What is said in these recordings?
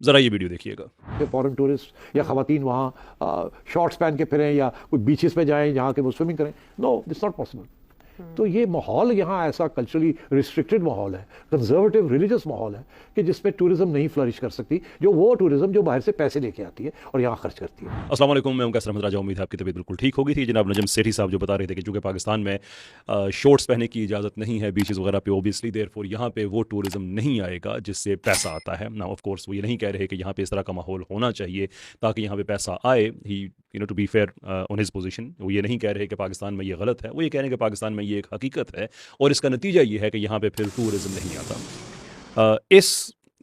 ज़रा ये वीडियो देखिएगा। फॉरेन टूरिस्ट या खवातीन वहाँ शॉर्ट्स पहन के फिरें या कोई बीचेस पे जाएं जहाँ के वो स्विमिंग करें, नो दिट्स नॉट पॉसिबल। तो ये माहौल यहाँ ऐसा कल्चरली रिस्ट्रिक्टेड माहौल है, कंजर्वेटिव रिलीजियस माहौल है कि जिसमें टूरिज्म नहीं फ्लरिश कर सकती, जो वो टूरिज्म जो बाहर से पैसे लेके आती है और यहाँ खर्च करती है। अस्सलाम वालेकुम, मैं हूं कैसर अहमद राजा। उम्मीद है आपकी तबीयत बिल्कुल ठीक होगी। थी जनाब नजम सेठी साहब जो बता रहे थे कि चूँकि पाकिस्तान में शॉर्ट्स पहनने की इजाज़त नहीं है बीचेस वगैरह पे, ओबियसली देयरफॉर यहाँ पे वो टूरिज्म नहीं आएगा जिससे पैसा आता है ना। ऑफ कोर्स वो ये नहीं कह रहे कि यहाँ पे इस तरह का माहौल होना चाहिए ताकि यहाँ पे पैसा आए। He to be fair on his position, वो ये नहीं कह रहे कि पाकिस्तान में ये गलत है, वो ये कह रहे हैं कि पाकिस्तान में ये एक हकीकत है और इसका नतीजा ये है कि यहाँ पे फिर टूरिज्म नहीं आता। इस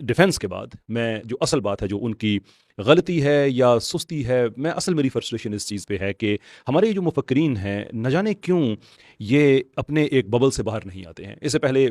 डिफेंस के बाद मैं जो असल बात है, जो उनकी गलती है या सुस्ती है, मैं असल मेरी फ्रस्ट्रेशन इस चीज़ पे है कि हमारे जो मुफक्किरीन हैं न जाने क्यों ये अपने एक बबल से बाहर नहीं आते हैं। इससे पहले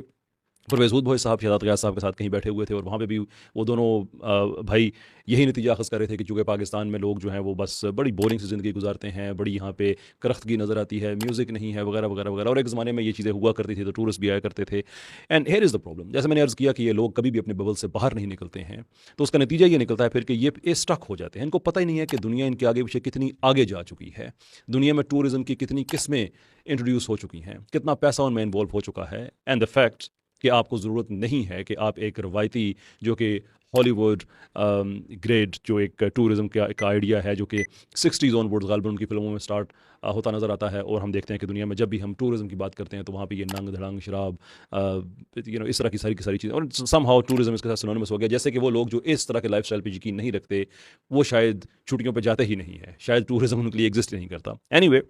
परवेज़ हुद भाई साहब शहजाद गयास साहब के साथ कहीं बैठे हुए थे और वहाँ पे भी वो दोनों भाई यही नतीजा अखज़ कर रहे थे कि चूँकि पाकिस्तान में लोग जो हैं वो बस बड़ी बोरिंग सी ज़िंदगी गुजारते हैं, बड़ी यहाँ पे करख्तगी नज़र आती है, म्यूज़िक नहीं है वगैरह वगैरह वगैरह। और एक ज़माने में ये चीज़ें हुआ करती थी तो टूरिस्ट भी आया करते थे। And here is the problem, जैसे मैंने अर्ज़ किया कि ये लोग कभी भी अपने बबल से बाहर नहीं निकलते हैं, तो उसका नतीजा ये निकलता है फिर कि ये स्टक हो जाते हैं। इनको पता ही नहीं है कि दुनिया इनके आगे पीछे कितनी आगे जा चुकी है, दुनिया में टूरिज़म की कितनी किस्में इंट्रोड्यूस हो चुकी हैं, कितना पैसा उनमें इन्वॉल्व हो चुका है। एंड द फैक्ट कि आपको ज़रूरत नहीं है कि आप एक रवायती जो कि हॉलीवुड ग्रेड जो एक टूरिज़म का एक आइडिया है जो कि 60s ऑनवर्ड्स गालिबन उनकी फ़िल्मों में स्टार्ट होता नज़र आता है। और हम देखते हैं कि दुनिया में जब भी हम टूरिज़म की बात करते हैं तो वहाँ पे ये नंग धड़ंग शराब इस तरह की सारी चीज़ें, और समहाउ टूरिज़म इसके साथ सिनोनिमस हो गया। जैसे कि वो लोग जो इस तरह के लाइफ स्टाइल पर यकीन नहीं रखते वो शायद छुट्टियों पर जाते ही नहीं है, शायद टूरिज़म उनके लिए एग्जिस्ट नहीं करता। एनीवे,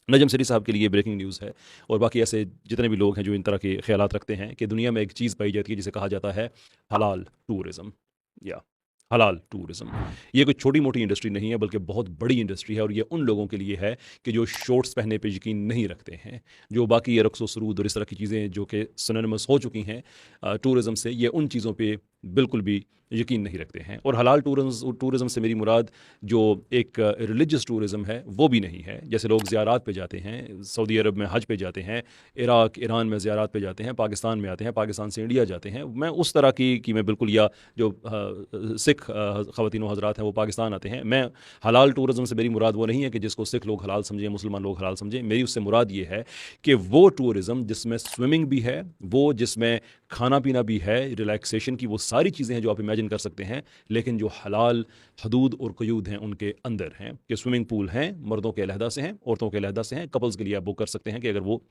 नजम सेठी साहब के लिए ब्रेकिंग न्यूज़ है और बाकी ऐसे जितने भी लोग हैं जो इन तरह के ख्यालात रखते हैं कि दुनिया में एक चीज़ पाई जाती है जिसे कहा जाता है हलाल टूरिज़म या हलाल टूरिज़म। ये कोई छोटी मोटी इंडस्ट्री नहीं है बल्कि बहुत बड़ी इंडस्ट्री है और ये उन लोगों के लिए है कि जो शॉर्ट्स पहनने पे यकीन नहीं रखते हैं, जो बाकी ये रक्स व सरूद और इस तरह की चीज़ें जो कि सिनोनिमस हो चुकी हैं टूरिज़म से, ये उन चीज़ों पे बिल्कुल भी यकीन नहीं रखते हैं। और हलाल टूरिज़म से मेरी मुराद जो एक रिलीजियस टूरिज़म है वो भी नहीं है। जैसे लोग ज़ियारात पे जाते हैं, सऊदी अरब में हज पे जाते हैं, इराक ईरान में ज़ियारात पे जाते हैं, पाकिस्तान में आते हैं, पाकिस्तान से इंडिया जाते हैं, मैं उस तरह की मैं बिल्कुल, या जो सिख ख़वातीन हज़रात हैं वो पाकिस्तान आते हैं, मैं हलाल टूरिज़म से मेरी मुराद वो नहीं है कि जिसको सिख लोग हलाल समझें, मुसलमान लोग हलाल समझें। मेरी उससे मुराद ये है कि वो टूरिज़म जिसमें स्विमिंग भी है, वो जिसमें खाना पीना भी है, रिलैक्सेशन की वो सारी चीज़ें हैं जो आप इमेजिन कर सकते हैं, लेकिन जो हलाल हदूद और क़यूद हैं उनके अंदर हैं। कि स्विमिंग पूल हैं, मर्दों के अलहदा से हैं, औरतों के अलहदा से हैं, कपल्स के लिए आप बुक कर सकते हैं कि अगर वो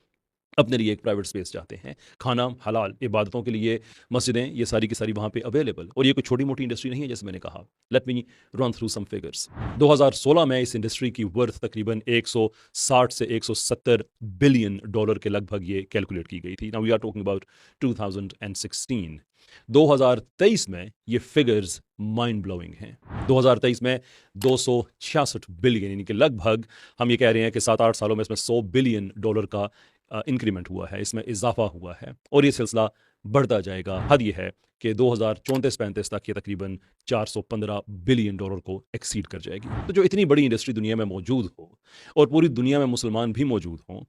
अपने लिए एक प्राइवेट स्पेस चाहते हैं। खाना हलाल, इबादतों के लिए मस्जिदें, ये सारी की सारी वहाँ पे अवेलेबल। और ये कोई छोटी मोटी इंडस्ट्री नहीं है जैसे मैंने कहा। Let me run through some figures. 2016 में इस इंडस्ट्री की वर्थ तकरीबन 160 से 170 बिलियन डॉलर के लगभग ये कैलकुलेट की गई थी। Now we are talking about 2016। 2023 में ये फिगर्स माइंड ब्लोइंग हैं। 2023 में 266 बिलियन, यानी कि लगभग हम ये कह रहे हैं कि 7-8 सालों में इसमें 100 बिलियन डॉलर का इंक्रीमेंट हुआ है, इसमें इजाफा हुआ है और ये सिलसिला बढ़ता जाएगा। हद ये है कि 2034-35 तक ये तकरीबन 415 बिलियन डॉलर को एक्सीड कर जाएगी। तो जो इतनी बड़ी इंडस्ट्री दुनिया में मौजूद हो और पूरी दुनिया में मुसलमान भी मौजूद हों,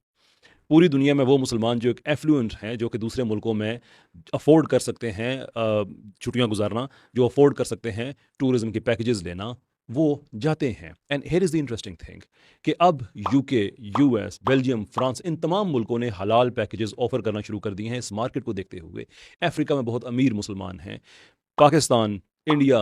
पूरी दुनिया में वो मुसलमान जो एक एफ्लुएंट हैं, जो कि दूसरे मुल्कों में अफोर्ड कर सकते हैं छुट्टियां गुजारना, जो अफोर्ड कर सकते हैं टूरिज्म के पैकेजेस लेना, वो जाते हैं। And here is the interesting thing कि अब यूके, यूएस, बेल्जियम, फ्रांस, इन तमाम मुल्कों ने हलाल पैकेजेस ऑफर करना शुरू कर दिए हैं इस मार्केट को देखते हुए। अफ्रीका में बहुत अमीर मुसलमान हैं, पाकिस्तान, इंडिया,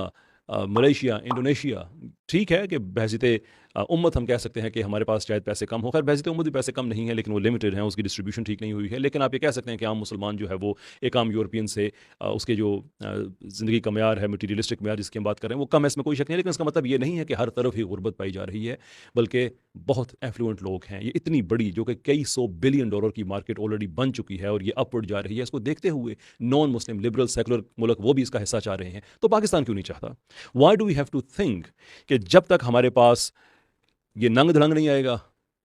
मलेशिया, इंडोनेशिया, ठीक है कि बहसीत उम्मत हम कह सकते हैं कि हमारे पास शायद पैसे कम हो। खैर बहसीत उम्मत भी पैसे कम नहीं है, लेकिन वो लिमिटेड हैं, उसकी डिस्ट्रीब्यूशन ठीक नहीं हुई है। लेकिन आप ये कह सकते हैं कि आम मुसलमान जो है वो एक आम यूरोपियन से उसके जो ज़िंदगी का म्यार है, मटीरियलिस्टिक म्यार जिसकी हम बात कर रहे हैं, वो कम है, इसमें कोई शक नहीं है। लेकिन इसका मतलब ये नहीं है कि हर तरफ ही गुर्बत पाई जा रही है, बल्कि बहुत एफ्लुएंट लोग हैं। ये इतनी बड़ी जो कि कई 100 बिलियन डॉलर की मार्केट ऑलरेडी बन चुकी है और ये अपवर्ड जा रही है, इसको देखते हुए नॉन मुस्लिम लिबरल सेकुलर मुल्क वो भी इसका हिस्सा चाह रहे हैं। तो पाकिस्तान क्यों नहीं चाहता? Why do we have to think कि जब तक हमारे पास ये नंग धड़ंग नहीं आएगा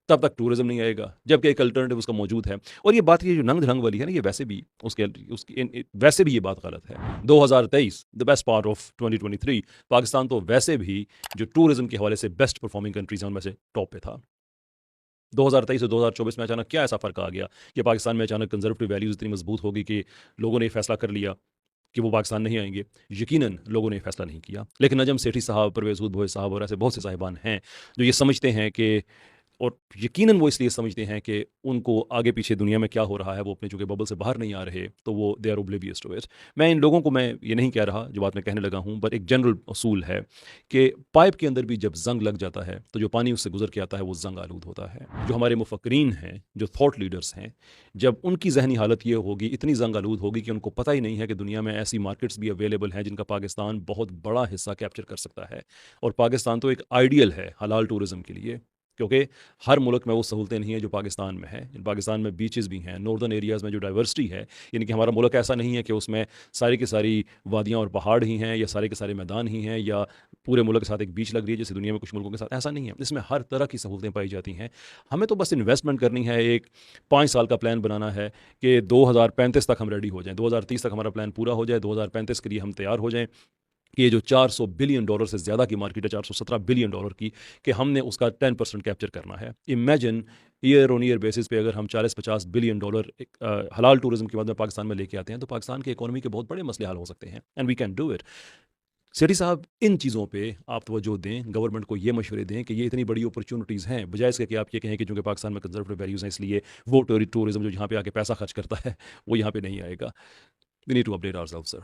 तब तक टूरिज्म नहीं आएगा, जबकि एक अल्टरनेटिव उसका मौजूद है। और ये बात, ये जो नंग धड़ंग वाली है ना, ये वैसे भी वैसे भी ये बात गलत है। 2023 the best part of 2023, Pakistan तो वैसे भी जो टूरिज्म के हवाले से बेस्ट परफॉर्मिंग कंट्रीज हैं उनमें से टॉप पे था। 2023 से 2024 में अचानक क्या ऐसा फ़र्क आ गया कि पाकिस्तान में अचानक कंजर्वेटिव वैल्यूज़ इतनी मजबूत होगी कि लोगों ने ये फैसला कर लिया کہ وہ پاکستان نہیں آئیں گے، یقیناً لوگوں نے یہ فیصلہ نہیں کیا، لیکن نجم سیٹھی صاحب، پرویز ہود بھوئے صاحب اور ایسے بہت سے صاحبان ہیں جو یہ سمجھتے ہیں کہ، اور یقیناً وہ اس لیے سمجھتے ہیں کہ ان کو آگے پیچھے دنیا میں کیا ہو رہا ہے وہ اپنے چونکہ ببل سے باہر نہیں آ رہے، تو وہ they are oblivious to it. میں ان لوگوں کو میں یہ نہیں کہہ رہا جو بات میں کہنے لگا ہوں، بٹ ایک جنرل اصول ہے کہ پائپ کے اندر بھی جب زنگ لگ جاتا ہے تو جو پانی اس سے گزر کے آتا ہے وہ زنگ آلود ہوتا ہے۔ جو ہمارے مفکرین ہیں، جو تھاٹ لیڈرز ہیں، جب ان کی ذہنی حالت یہ ہوگی، اتنی زنگ آلود ہوگی کہ ان کو پتہ ہی نہیں ہے کہ دنیا میں ایسی مارکیٹس بھی اویلیبل ہیں جن کا پاکستان بہت بڑا حصہ کیپچر کر سکتا ہے، اور پاکستان تو ایک آئیڈیل ہے حلال ٹورزم کے لیے، کیونکہ ہر ملک میں وہ سہولتیں نہیں ہیں جو پاکستان میں ہیں۔ پاکستان میں بیچز بھی ہیں، ناردرن ایریاز میں جو ڈائیورسٹی ہے، یعنی کہ ہمارا ملک ایسا نہیں ہے کہ اس میں ساری کی ساری وادیاں اور پہاڑ ہی ہیں، یا سارے کے سارے میدان ہی ہیں، یا پورے ملک کے ساتھ ایک بیچ لگ رہی ہے جیسے دنیا میں کچھ ملکوں کے ساتھ، ایسا نہیں ہے۔ اس میں ہر طرح کی سہولتیں پائی جاتی ہیں۔ ہمیں تو بس انویسٹمنٹ کرنی ہے، ایک 5 سال کا پلان بنانا ہے کہ 2035 تک ہم ریڈی ہو جائیں، 2030 تک ہمارا پلان پورا ہو جائے، 2035 کے لیے ہم تیار ہو جائیں کہ یہ جو $400 بلین سے زیادہ کی مارکیٹ ہے، $417 بلین کی، کہ ہم نے اس کا 10% کیپچر کرنا ہے۔ امیجن ایئر آن ایئر بیسس پہ اگر ہم $40-50 بلین حلال ٹورزم کی بات میں پاکستان میں لے کے آتے ہیں تو پاکستان کی اکانومی کے بہت بڑے مسئلے حل ہو سکتے ہیں، and we can do it. Sethi صاحب، ان چیزوں پہ آپ توجہ دیں، گورنمنٹ کو یہ مشورے دیں کہ یہ اتنی بڑی اپرچونٹیز ہیں، بجائے اس کے کہ آپ یہ کہیں کہ چونکہ پاکستان میں کنزرویٹو ویلیوز ہیں اس لیے وہ ٹورزم جو یہاں پہ آ کے پیسہ خرچ کرتا ہے وہ یہاں پہ نہیں آئے گا۔ We need to update our self, sir.